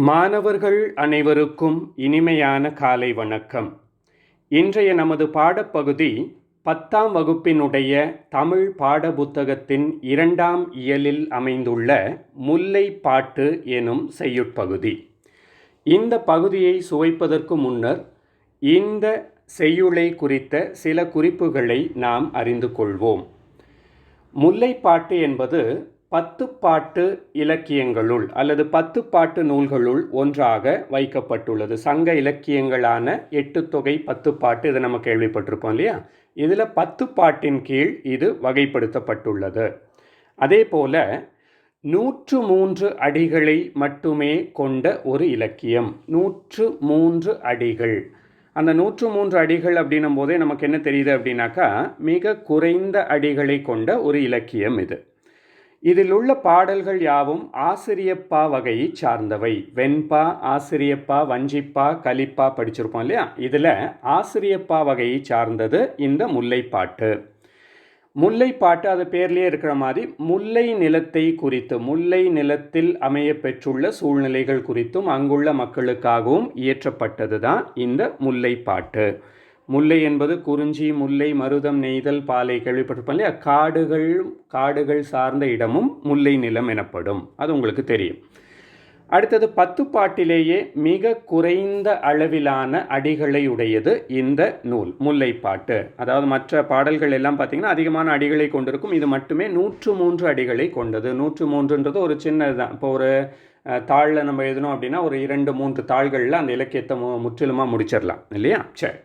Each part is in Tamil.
மாணவர்கள் அனைவருக்கும் இனிமையான காலை வணக்கம். இன்றைய நமது பாடப்பகுதி 10ஆம் வகுப்பினுடைய தமிழ் பாடப்புத்தகத்தின் 2ஆம் இயலில் அமைந்துள்ள முல்லைப்பாட்டு எனும் செய்யுட்பகுதி. இந்த பகுதியை சுவைப்பதற்கு முன்னர் இந்த செய்யுளை குறித்த சில குறிப்புகளை நாம் அறிந்து கொள்வோம். முல்லைப்பாட்டு என்பது 10 பாட்டு இலக்கியங்களுள் அல்லது 10 பாட்டு நூல்களுள் ஒன்றாக வைக்கப்பட்டுள்ளது. சங்க இலக்கியங்களான 8 தொகை 10 பாட்டு, இதை நம்ம கேள்விப்பட்டிருப்போம் இல்லையா? இதில் 10 பாட்டின் கீழ் இது வகைப்படுத்தப்பட்டுள்ளது. அதே போல 103 அடிகளை மட்டுமே கொண்ட ஒரு இலக்கியம். 103 அடிகள். அந்த 103 அடிகள் அப்படின்னும் போதே நமக்கு என்ன தெரியுது அப்படின்னாக்கா, மிக குறைந்த அடிகளை கொண்ட ஒரு இலக்கியம் இது. இதில் உள்ள பாடல்கள் யாவும் ஆசிரியப்பா வகையை சார்ந்தவை. வெண்பா, ஆசிரியப்பா, வஞ்சிப்பா, கலிப்பா படிச்சிருப்போம் இல்லையா? இதில் ஆசிரியப்பா வகையை சார்ந்தது இந்த முல்லைப்பாட்டு. முல்லைப்பாட்டு அது பேர்லேயே இருக்கிற மாதிரி முல்லை நிலத்தை குறித்து, முல்லை நிலத்தில் அமைய பெற்றுள்ள சூழ்நிலைகள் குறித்தும் அங்குள்ள மக்களுக்காகவும் இயற்றப்பட்டது தான் இந்த முல்லைப்பாட்டு. முல்லை என்பது குறிஞ்சி, முல்லை, மருதம், நெய்தல், பாலை கேள்விப்பட்டிருப்போம் இல்லையா? காடுகள் சார்ந்த இடமும் முல்லை நிலம் எனப்படும். அது உங்களுக்கு தெரியும். அடுத்தது 10 பாட்டிலேயே மிக குறைந்த அளவிலான அடிகளை உடையது இந்த நூல் முல்லைப்பாட்டு. அதாவது மற்ற பாடல்கள் எல்லாம் பார்த்திங்கன்னா அதிகமான அடிகளை கொண்டிருக்கும். இது மட்டுமே 103 அடிகளை கொண்டது. 103ன்றது ஒரு சின்னதுதான். இப்போ ஒரு தாளில் நம்ம எழுதணும் அப்படின்னா ஒரு 2-3 தாள்களில் அந்த இலக்கியத்தை முற்றிலுமாக முடிச்சிடலாம் இல்லையா? சரி,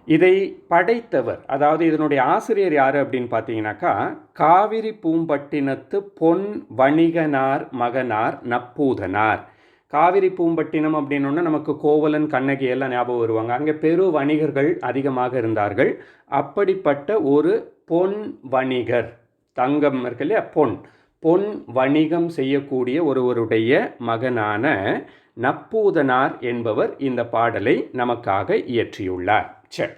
இதை படைத்தவர், அதாவது இதனுடைய ஆசிரியர் யார் அப்படின்னு பார்த்தீங்கன்னாக்கா, காவிரி பூம்பட்டினத்து பொன் வணிகனார் மகனார் நப்பூதனார். காவிரி பூம்பட்டினம் அப்படின்னோன்னா நமக்கு கோவலன், கண்ணகி எல்லாம் ஞாபகம் வருவாங்க. அங்கே பெரு வணிகர்கள் அதிகமாக இருந்தார்கள். அப்படிப்பட்ட ஒரு பொன் வணிகர், தங்கம் இருக்கு இல்லையா, பொன் வணிகம் செய்யக்கூடிய ஒருவருடைய மகனான நப்பூதனார் என்பவர் இந்த பாடலை நமக்காக இயற்றியுள்ளார். சரி,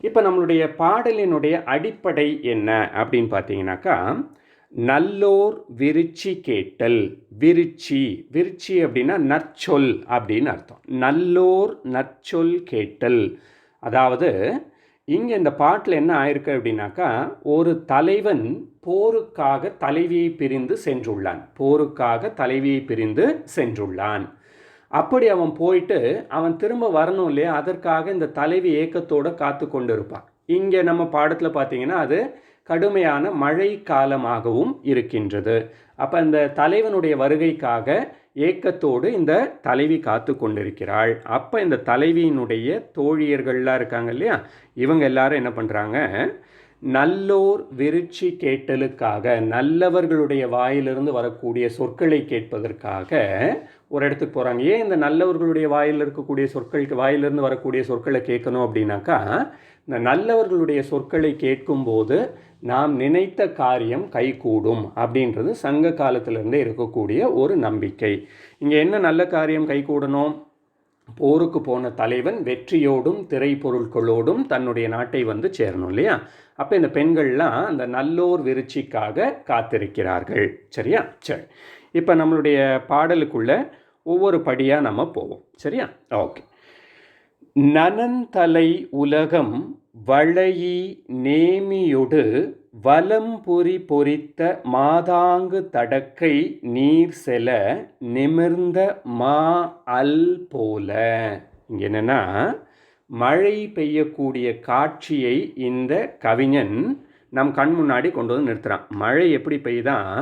இப்போ நம்மளுடைய பாடலினுடைய அடிப்படை என்ன அப்படின்னு பார்த்தீங்கன்னாக்கா, நல்லோர் விருச்சி கேட்டல். விருச்சி அப்படின்னா நற்சொல் அப்படின்னு அர்த்தம். நல்லோர் நற்சொல் கேட்டல். அதாவது இங்கே இந்த பாட்டில் என்ன ஆயிருக்கு அப்படின்னாக்கா, ஒரு தலைவன் போருக்காக தலைவியை பிரிந்து சென்றுள்ளான். அப்படி அவன் போயிட்டு அவன் திரும்ப வரணும் இல்லையா? அதற்காக இந்த தலைவி ஏக்கத்தோடு காத்து கொண்டு இருப்பான். இங்கே நம்ம பாடத்தில் பார்த்தீங்கன்னா அது கடுமையான மழை காலமாகவும் இருக்கின்றது. அப்போ இந்த தலைவனுடைய வருகைக்காக ஏக்கத்தோடு இந்த தலைவி காத்து கொண்டிருக்கிறாள். அப்போ இந்த தலைவியினுடைய தோழியர்கள்லாம் இருக்காங்க இல்லையா? இவங்க எல்லாரும் என்ன பண்ணுறாங்க, நல்லோர் விருச்சி கேட்டலுக்காக, நல்லவர்களுடைய வாயிலிருந்து வரக்கூடிய சொற்களை கேட்பதற்காக ஒரு இடத்துக்கு போகிறாங்க. ஏன் இந்த நல்லவர்களுடைய வாயிலிருந்து வரக்கூடிய சொற்களை கேட்கணும் அப்படின்னாக்கா, இந்த நல்லவர்களுடைய சொற்களை கேட்கும்போது நாம் நினைத்த காரியம் கைகூடும் அப்படின்றது சங்க காலத்திலிருந்தே இருக்கக்கூடிய ஒரு நம்பிக்கை. இங்கே என்ன நல்ல காரியம் கைகூடணும்? போருக்கு போன தலைவன் வெற்றியோடும் திரைப்பொருட்களோடும் தன்னுடைய நாட்டை வந்து சேரணும் இல்லையா? அப்போ இந்த பெண்கள்லாம் அந்த நல்லோர் விருச்சிக்காக காத்திருக்கிறார்கள். சரியா? சரி, இப்போ நம்மளுடைய பாடலுக்குள்ள ஒவ்வொரு படியாக நம்ம போவோம். சரியா? ஓகே. நனந்தலை உலகம் வளையி நேமியொடு வலம்புரி பொறித்த மாதாங்கு தடக்கை நீர் செல நிமிர்ந்த மா அல் போல. இங்கே என்னென்னா, மழை பெய்யக்கூடிய காட்சியை இந்த கவிஞன் நம் கண் முன்னாடி கொண்டு வந்து நிறுத்துகிறான். மழை எப்படி பெய்தான்?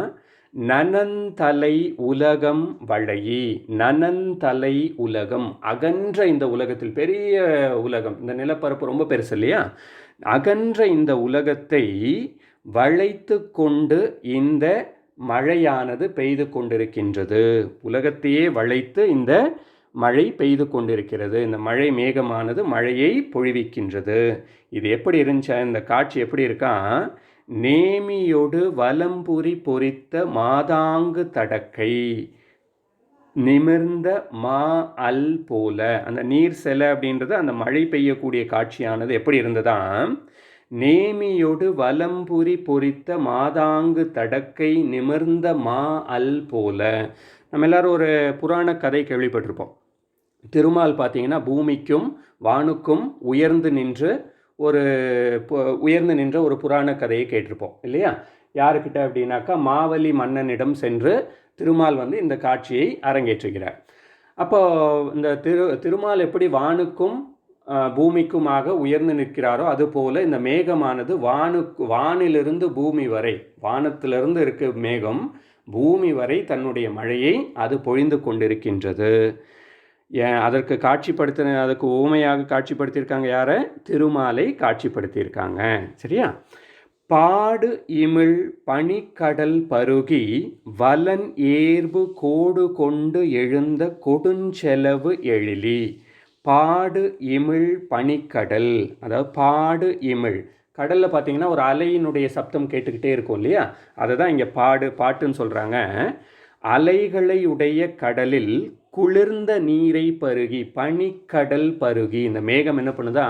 நனந்தலை உலகம் வளையி. நனந்தலை உலகம், அகன்ற இந்த உலகத்தில், பெரிய உலகம், இந்த நிலப்பரப்பு ரொம்ப பெருசு இல்லையா? அகன்ற இந்த உலகத்தை வளைத்து கொண்டு இந்த மழையானது பெய்து கொண்டிருக்கின்றது. உலகத்தையே வளைத்து இந்த மழை பெய்து கொண்டிருக்கிறது. இந்த மழை மேகமானது மழையை பொழிவிக்கின்றது. இது எப்படி இருந்துச்சா? இந்த காட்சி எப்படி இருக்கா? நேமியொடு வலம்புரி பொறித்த மாதாங்கு தடக்கை நிமிர்ந்த மா அல் போல. அந்த நீர் செல அப்படின்றது அந்த மழை பெய்யக்கூடிய காட்சியானது எப்படி இருந்ததாம்? நேமியொடு வலம்புரி பொறித்த மாதாங்கு தடக்கை நிமிர்ந்த மா அல் போல. நம்ம எல்லோரும் ஒரு புராண கதை கேள்விப்பட்டிருப்போம். திருமால் பார்த்தீங்கன்னா பூமிக்கும் வானுக்கும் உயர்ந்து நின்ற ஒரு புராண கதையை கேட்டிருப்போம் இல்லையா? யாருக்கிட்ட அப்படின்னாக்கா மாவலி மன்னனிடம் சென்று திருமால் இந்த காட்சியை அரங்கேற்றுகிறார். அப்போ இந்த திருமால் எப்படி வானுக்கும் பூமிக்குமாக உயர்ந்து நிற்கிறாரோ அதுபோல இந்த மேகமானது வானிலிருந்து பூமி வரை, வானத்திலிருந்து இருக்க மேகம் பூமி வரை தன்னுடைய மழையை அது பொழிந்து கொண்டிருக்கின்றது. அதுக்கு ஊமையாக காட்சிப்படுத்தியிருக்காங்க. யாரை? திருமாலை காட்சிப்படுத்தியிருக்காங்க. சரியா? பாடு இமிழ் பனிக்கடல் பருகி வலன் ஏர்பு கோடு கொண்டு எழுந்த கொடுஞ்செலவு எழிலி. பாடு இமிழ் பனிக்கடல், அதாவது பாடு இமிழ் கடலில் பார்த்தீங்கன்னா ஒரு அலையினுடைய சப்தம் கேட்டுக்கிட்டே இருக்கும் இல்லையா? அதை தான் இங்கே பாட்டுன்னு சொல்கிறாங்க. அலைகளை உடைய கடலில் குளிர்ந்த நீரை பருகி, பனிக்கடல் பருகி, இந்த மேகம் என்ன பண்ணுதா,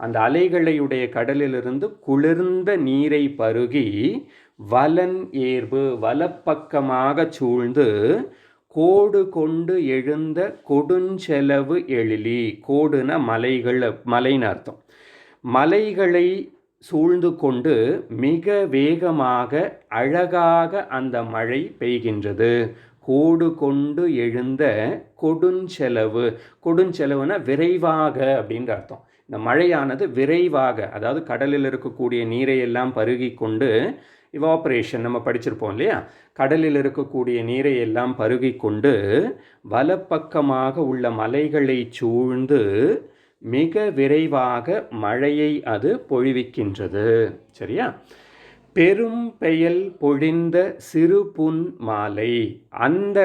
அந்த அலைகளையுடைய கடலிலிருந்து குளிர்ந்த நீரை பருகி வலன் ஏர்பு, வலப்பக்கமாக சூழ்ந்து கோடு கொண்டு எழுந்த கொடுஞ்செலவு எழிலி. கோடுன மலைன்னு அர்த்தம். மலைகளை சூழ்ந்து கொண்டு மிக வேகமாக அழகாக அந்த மழை பெய்கின்றது. கோடு கொண்டு எழுந்த கொடுஞ்செலவு, கொடுஞ்செலவுனா விரைவாக அப்படின்ற அர்த்தம். இந்த மழையானது விரைவாக, அதாவது கடலில் இருக்கக்கூடிய நீரை எல்லாம் பருகி கொண்டு, இவாப்ரேஷன் நம்ம படிச்சிருப்போம் இல்லையா? கடலில் இருக்கக்கூடிய நீரை எல்லாம் பருகி கொண்டு வலப்பக்கமாக உள்ள மலைகளை சூழ்ந்து மிக விரைவாக மழையை அது பொழிவிக்கின்றது. சரியா? பெரும் பெயல் பொழிந்த சிறு புன் மாலை. அந்த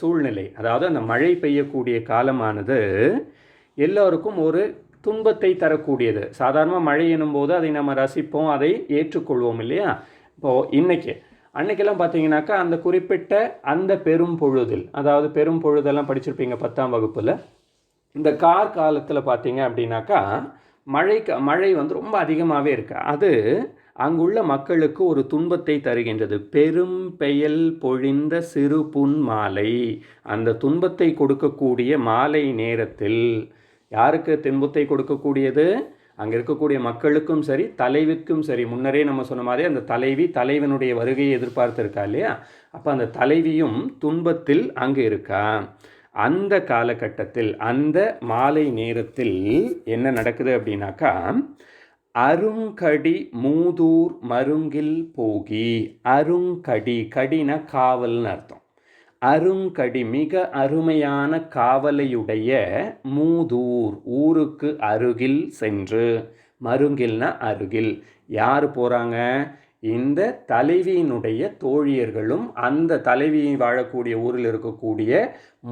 சூழ்நிலை, அதாவது அந்த மழை பெய்யக்கூடிய காலமானது எல்லோருக்கும் ஒரு துன்பத்தை தரக்கூடியது. சாதாரணமாக மழை எனும்போது அதை நம்ம ரசிப்போம், அதை ஏற்றுக்கொள்வோம் இல்லையா? இப்போது அன்னைக்கெல்லாம் பார்த்தீங்கன்னாக்கா அந்த குறிப்பிட்ட அந்த பெரும் பொழுதில், அதாவது பெரும் பொழுதெல்லாம் படிச்சிருப்பீங்க 10ஆம் வகுப்பில். இந்த காலத்தில் பார்த்தீங்க அப்படின்னாக்கா மழை ரொம்ப அதிகமாகவே இருக்கு. அது அங்குள்ள மக்களுக்கு ஒரு துன்பத்தை தருகின்றது. பெரும் பெயல் பொழிந்த சிறு புன் மாலை. அந்த துன்பத்தை கொடுக்கக்கூடிய மாலை நேரத்தில் யாருக்கு துன்பத்தை கொடுக்கக்கூடியது? அங்கே இருக்கக்கூடிய மக்களுக்கும் சரி, தலைவிக்கும் சரி. முன்னரே நம்ம சொன்ன மாதிரி அந்த தலைவனுடைய வருகையை எதிர்பார்த்துருக்கா இல்லையா? அப்போ அந்த தலைவியும் துன்பத்தில் அங்கே இருக்கா. அந்த காலகட்டத்தில், அந்த மாலை நேரத்தில் என்ன நடக்குது அப்படின்னாக்கா, அருங்கடி மூதூர் மருங்கில் போகி. அருங்கடி, கடின காவல்னு அர்த்தம். அருங்கடி, மிக அருமையான காவலையுடைய மூதூர், ஊருக்கு அருகில் சென்று. மருங்கில்னா அருகில். யார் போகிறாங்க? இந்த தலைவியினுடைய தோழியர்களும் அந்த தலைவி வாழக்கூடிய ஊரில் இருக்கக்கூடிய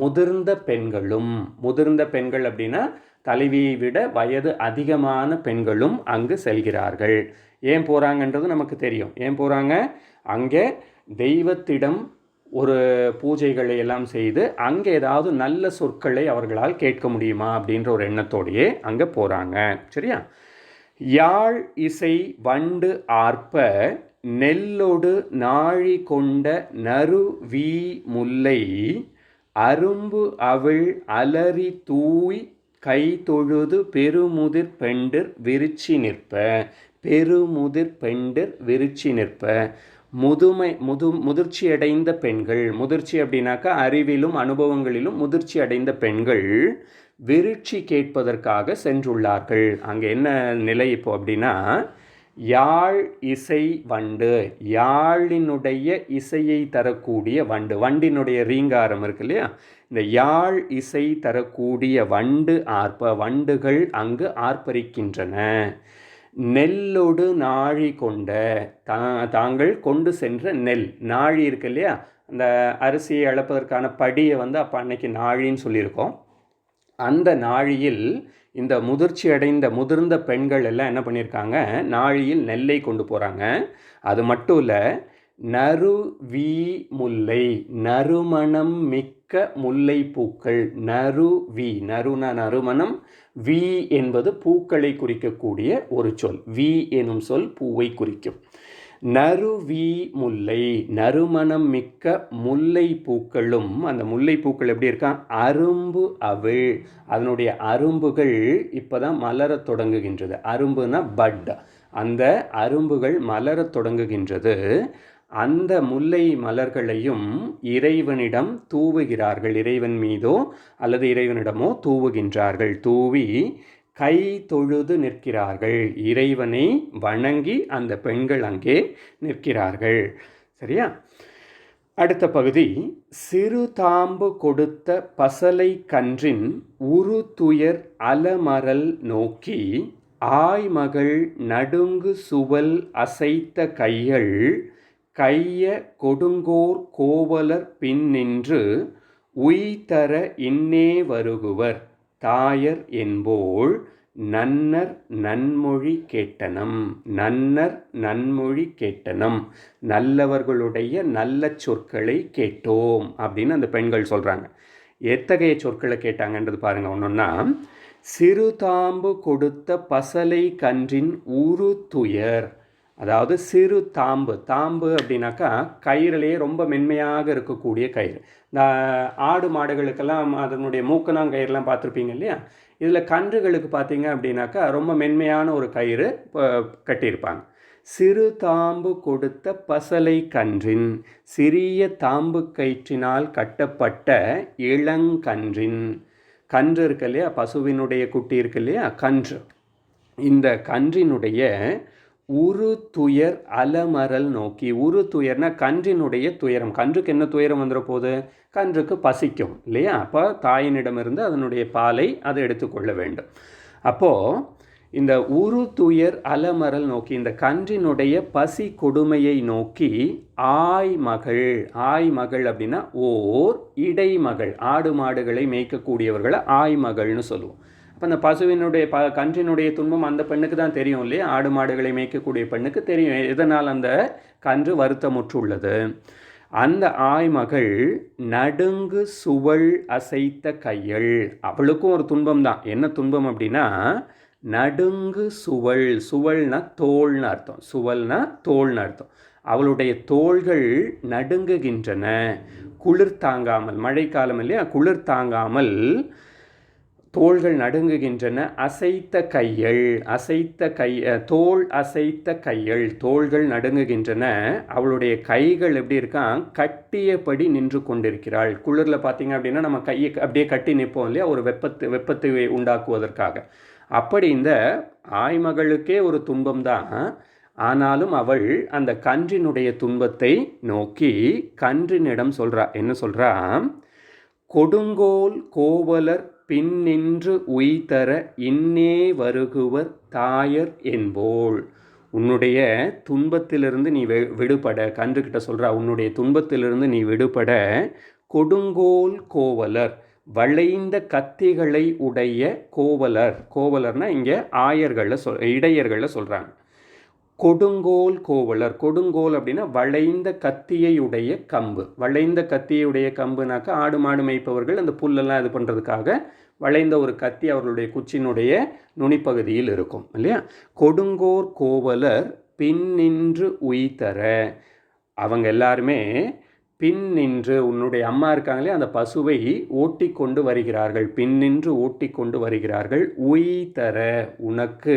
முதிர்ந்த பெண்களும். முதிர்ந்த பெண்கள் அப்படின்னா தலைவியை விட வயது அதிகமான பெண்களும் அங்கு செல்கிறார்கள். ஏன் போகிறாங்கன்றது நமக்கு தெரியும். ஏன் போகிறாங்க? அங்கே தெய்வத்திடம் ஒரு பூஜைகளை எல்லாம் செய்து அங்கே ஏதாவது நல்ல சொற்களை அவர்களால் கேட்க முடியுமா அப்படின்ற ஒரு எண்ணத்தோடையே அங்கே போகிறாங்க. சரியா? யாழ் இசை வண்டு ஆர்ப்ப நெல்லொடு நாழி கொண்ட நறு வீ முல்லை அரும்பு அவிழ் அலறி தூய் கை தொழுது பெருமுதிர் பெண்டிர் விரிச்சி நிற்ப. பெருமுதிர் பெண்டிர் விரிச்சி நிற்ப. முதிர்ச்சி அடைந்த பெண்கள். முதிர்ச்சி அப்படின்னாக்கா அறிவிலும் அனுபவங்களிலும் முதிர்ச்சி அடைந்த பெண்கள் விருட்சி கேட்பதற்காக சென்றுள்ளார்கள். அங்கே என்ன நிலை இப்போ அப்படின்னா, யாழ் இசை வண்டு, யாழினுடைய இசையை தரக்கூடிய வண்டு, வண்டினுடைய ரீங்காரம் இருக்கு இல்லையா? இந்த யாழ் இசை தரக்கூடிய வண்டு ஆர்ப்ப, வண்டுகள் அங்கு ஆர்ப்பரிக்கின்றன. நெல்லொடு நாழி கொண்ட, தாங்கள் கொண்டு சென்ற நெல், நாழி இருக்கு இல்லையா? அந்த அரிசியை அளப்பதற்கான படியை அப்போ அன்னைக்கு நாழின்னு சொல்லியிருக்கோம். அந்த நாழியில் இந்த முதிர்ந்த பெண்கள் எல்லாம் என்ன பண்ணியிருக்காங்க? நாழியில் நெல்லை கொண்டு போகிறாங்க. அது மட்டும் இல்லை, நறு வீ முல்லை, நறுமணம் மிக்க முல்லை பூக்கள். நறு வீ, நறுன நறுமணம், வீ என்பது பூக்களை குறிக்கக்கூடிய ஒரு சொல். வீ எனும் சொல் பூவை குறிக்கும். நறுவி முல்லை, நறுமணம் மிக்க முல்லை பூக்களும், அந்த முல்லை பூக்கள் எப்படி இருக்கா, அரும்பு அவிழ், அதனுடைய அரும்புகள் இப்போதான் மலரத் தொடங்குகின்றது. அரும்புனா பட், அந்த அரும்புகள் மலரத் தொடங்குகின்றது. அந்த முல்லை மலர்களையும் இறைவனிடம் தூவுகிறார்கள், இறைவன் மீதோ அல்லது இறைவனிடமோ தூவுகின்றார்கள். தூவி கை தொழுது நிற்கிறார்கள், இறைவனை வணங்கி அந்த பெண்கள் அங்கே நிற்கிறார்கள். சரியா? அடுத்த பகுதி, சிறு தாம்பு கொடுத்த பசலை கன்றின் உரு துயர் அலமரல் நோக்கி ஆய்மகள் நடுங்கு சுவல் அசைத்த கைகள் கைய கொடுங்கோர் கோவலர் பின் நின்று உய்தர இன்னே வருகுவர் தாயர் என்போள் நன்னர் நன்மொழி கேட்டனம். நன்னர் நன்மொழி கேட்டனம், நல்லவர்களுடைய நல்ல சொற்களை கேட்டோம் அப்படின்னு அந்த பெண்கள் சொல்கிறாங்க. எத்தகைய சொற்களை கேட்டாங்கன்றது பாருங்கள். ஒன்றொன்னா, சிறுதாம்பு கொடுத்த பசலை கன்றின் உரு துயர், அதாவது சிறு தாம்பு, தாம்பு அப்படின்னாக்கா கயிறுலேயே ரொம்ப மென்மையாக இருக்கக்கூடிய கயிறு. இந்த ஆடு மாடுகளுக்கெல்லாம் அதனுடைய மூக்கணாங்கயிறுலாம் பார்த்துருப்பீங்க இல்லையா? இதில் கன்றுகளுக்கு பார்த்தீங்க அப்படின்னாக்கா ரொம்ப மென்மையான ஒரு கயிறு கட்டியிருப்பாங்க. சிறு தாம்பு கொடுத்த பசலை கன்றின், சிறிய தாம்பு கயிற்றினால் கட்டப்பட்ட இளங்கன்றின், கன்று இருக்கு இல்லையா, பசுவினுடைய குட்டி இருக்கு இல்லையா, கன்று, இந்த கன்றினுடைய உரு துயர் அலமரல் நோக்கி. உரு துயர்னா கன்றினுடைய துயரம். கன்றுக்கு என்ன துயரம் வந்துட போகுது? கன்றுக்கு பசிக்கும் இல்லையா? அப்போ தாயினிடமிருந்து அதனுடைய பாலை அதை எடுத்துக்கொள்ள வேண்டும். அப்போது இந்த உரு துயர் அலமரல் நோக்கி, இந்த கன்றினுடைய பசி கொடுமையை நோக்கி ஆய்மகள், ஆய்மகள் அப்படின்னா ஓர் இடைமகள், ஆடு மாடுகளை மேய்க்கக்கூடியவர்களை ஆய்மகள்னு சொல்லுவோம். அப்போ அந்த பசுவினுடைய கன்றினுடைய துன்பம் அந்த பெண்ணுக்கு தான் தெரியும் இல்லையா? ஆடு மாடுகளை மேய்க்கக்கூடிய பெண்ணுக்கு தெரியும் எதனால் அந்த கன்று வருத்தமுற்றுள்ளது. அந்த ஆய்மகள் நடுங்கு சுவல் அசைத்த கைகள், அவளுக்கும் ஒரு துன்பம் தான். என்ன துன்பம் அப்படின்னா, நடுங்கு சுவல், சுவல்னா தோல்னு அர்த்தம், சுவல்னா தோல்னு அர்த்தம். அவளுடைய தோள்கள் நடுங்குகின்றன, குளிர் தாங்காமல், மழைக்காலம் இல்லையா, குளிர் தாங்காமல் தோள்கள் நடுங்குகின்றன. அசைத்த கைகள், அசைத்த கை, தோள் அசைத்த கைகள், தோள்கள் நடுங்குகின்றன. அவளுடைய கைகள் எப்படி இருக்கான், கட்டியபடி நின்று கொண்டிருக்கிறாள். குளிரில் பார்த்தீங்க அப்படின்னா நம்ம கையை அப்படியே கட்டி நிற்போம் இல்லையா, ஒரு வெப்பத்தை உண்டாக்குவதற்காக. அப்படி இந்த ஆய்மகளுக்கே ஒரு துன்பம்தான். ஆனாலும் அவள் அந்த கன்றினுடைய துன்பத்தை நோக்கி கன்றினிடம் சொல்கிறா. என்ன சொல்கிறா? கொடுங்கோல் கோவலர் பின் நின்று உய்தர இன்னே வருகுவர் தாயர் என்போள். உன்னுடைய துன்பத்திலிருந்து நீ விடுபட, கன்றுக்கிட்ட சொல்கிறா, உன்னுடைய துன்பத்திலிருந்து நீ விடுபட கொடுங்கோல் கோவலர், வளைந்த கத்திகளை உடைய கோவலர், கோவலர்னால் இங்கே ஆயர்களில் இடையர்களில் சொல்கிறாங்க. கொடுங்கோல் கோவலர், கொடுங்கோல் அப்படின்னா வளைந்த கத்தியையுடைய கம்பு. வளைந்த கத்தியுடைய கம்புனாக்கா ஆடு மாடு மேய்ப்பவர்கள் அந்த புல்லெல்லாம் இது பண்ணுறதுக்காக வளைந்த ஒரு கத்தி அவர்களுடைய குச்சினுடைய நுனிப்பகுதியில் இருக்கும் இல்லையா? கொடுங்கோர் கோவலர் பின் நின்று உய்தர, அவங்க எல்லாருமே பின் நின்று, உன்னுடைய அம்மா இருக்காங்களே அந்த பசுவை ஓட்டி கொண்டு வருகிறார்கள், பின் நின்று ஓட்டி கொண்டு வருகிறார்கள். உய்தர, உனக்கு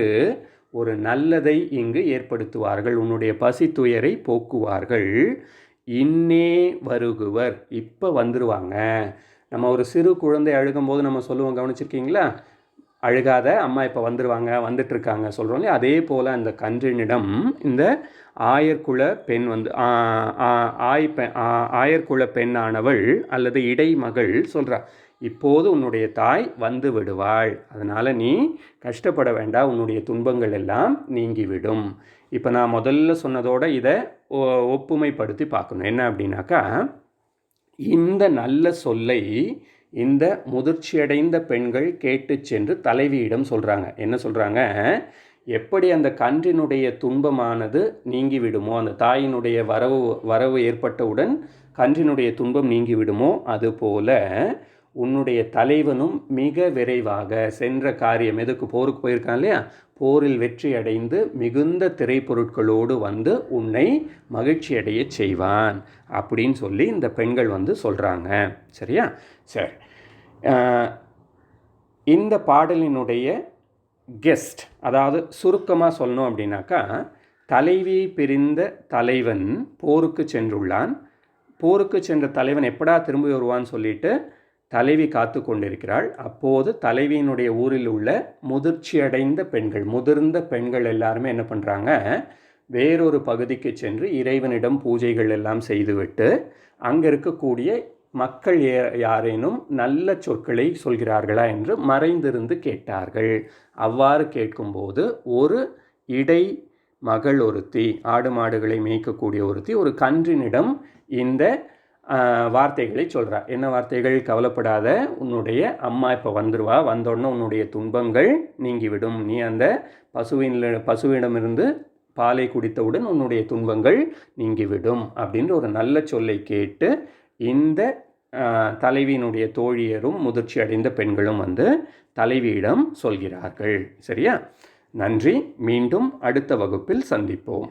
ஒரு நல்லதை இங்கு ஏற்படுத்துவார்கள், உன்னுடைய பசி துயரை போக்குவார்கள். இன்னே வருகுவர், இப்போ வந்துடுவாங்க. நம்ம ஒரு சிறு குழந்தை அழுகும்போது நம்ம சொல்லுவோம், கவனிச்சிருக்கீங்களா? அழுகாத, அம்மா இப்போ வந்துடுவாங்க, வந்துட்டுருக்காங்க சொல்கிறோம் இல்லையா? அதே போல் அந்த கன்றினிடம் இந்த ஆயர்குல பெண் ஆயர்குல பெண்ணானவள் அல்லது இடைமகள் சொல்கிறா, இப்போது உன்னுடைய தாய் வந்து விடுவாள், அதனால் நீ கஷ்டப்பட வேண்டாம், உன்னுடைய துன்பங்கள் எல்லாம் நீங்கிவிடும். இப்போ நான் முதல்ல சொன்னதோடு இதை ஒப்புமைப்படுத்தி பார்க்கணும். என்ன அப்படின்னாக்கா, இந்த நல்ல சொல்லை இந்த முதிர்ச்சியடைந்த பெண்கள் கேட்டு சென்று தலைவியிடம் சொல்கிறாங்க. என்ன சொல்கிறாங்க? எப்படி அந்த கன்றினுடைய துன்பமானது நீங்கிவிடுமோ, அந்த தாயினுடைய வரவு ஏற்பட்டவுடன் கன்றினுடைய துன்பம் நீங்கிவிடுமோ, அதுபோல உன்னுடைய தலைவனும் மிக விரைவாக சென்ற காரியம், எதுக்கு போருக்கு போயிருக்கான் இல்லையா, போரில் வெற்றி அடைந்து மிகுந்த திரைப்பொருட்களோடு வந்து உன்னை மகிழ்ச்சி அடைய செய்வான் அப்படின்னு சொல்லி இந்த பெண்கள் வந்து சொல்கிறாங்க. சரியா? சரி, இந்த பாடலினுடைய கெஸ்ட், அதாவது சுருக்கமாக சொல்லணும் அப்படின்னாக்கா, தலைவியை பிரிந்த தலைவன் போருக்கு சென்றுள்ளான். போருக்கு சென்ற தலைவன் எப்படா திரும்பி வருவான்னு சொல்லிட்டு தலைவி காத்து கொண்டிருக்கிறாள். அப்போது தலைவியினுடைய ஊரில் உள்ள முதிர்ச்சியடைந்த பெண்கள், முதிர்ந்த பெண்கள் எல்லாருமே என்ன பண்ணுறாங்க, வேறொரு பகுதிக்கு சென்று இறைவனிடம் பூஜைகள் எல்லாம் செய்துவிட்டு அங்கே இருக்கக்கூடிய மக்கள் யாரேனும் நல்ல சொற்களை சொல்கிறார்களா என்று மறைந்திருந்து கேட்டார்கள். அவ்வாறு கேட்கும்போது ஒரு இடை மகள் ஒருத்தி, ஆடு மாடுகளை மேய்க்கக்கூடிய ஒருத்தி, ஒரு கன்றினிடம் இந்த வார்த்தைகளை சொல்கிறா. என்ன வார்த்தைகள்? கவலைப்படாத, உன்னுடைய அம்மா இப்போ வந்துடுவா, வந்தோடனே உன்னுடைய துன்பங்கள் நீங்கிவிடும், நீ அந்த பசுவிடமிருந்து பாலை குடித்தவுடன் உன்னுடைய துன்பங்கள் நீங்கிவிடும் அப்படின்ற ஒரு நல்ல சொல்லை கேட்டு இந்த தலைவியினுடைய தோழியரும் முதிர்ச்சி அடைந்த பெண்களும் வந்து தலைவியிடம் சொல்கிறார்கள். சரியா? நன்றி. மீண்டும் அடுத்த வகுப்பில் சந்திப்போம்.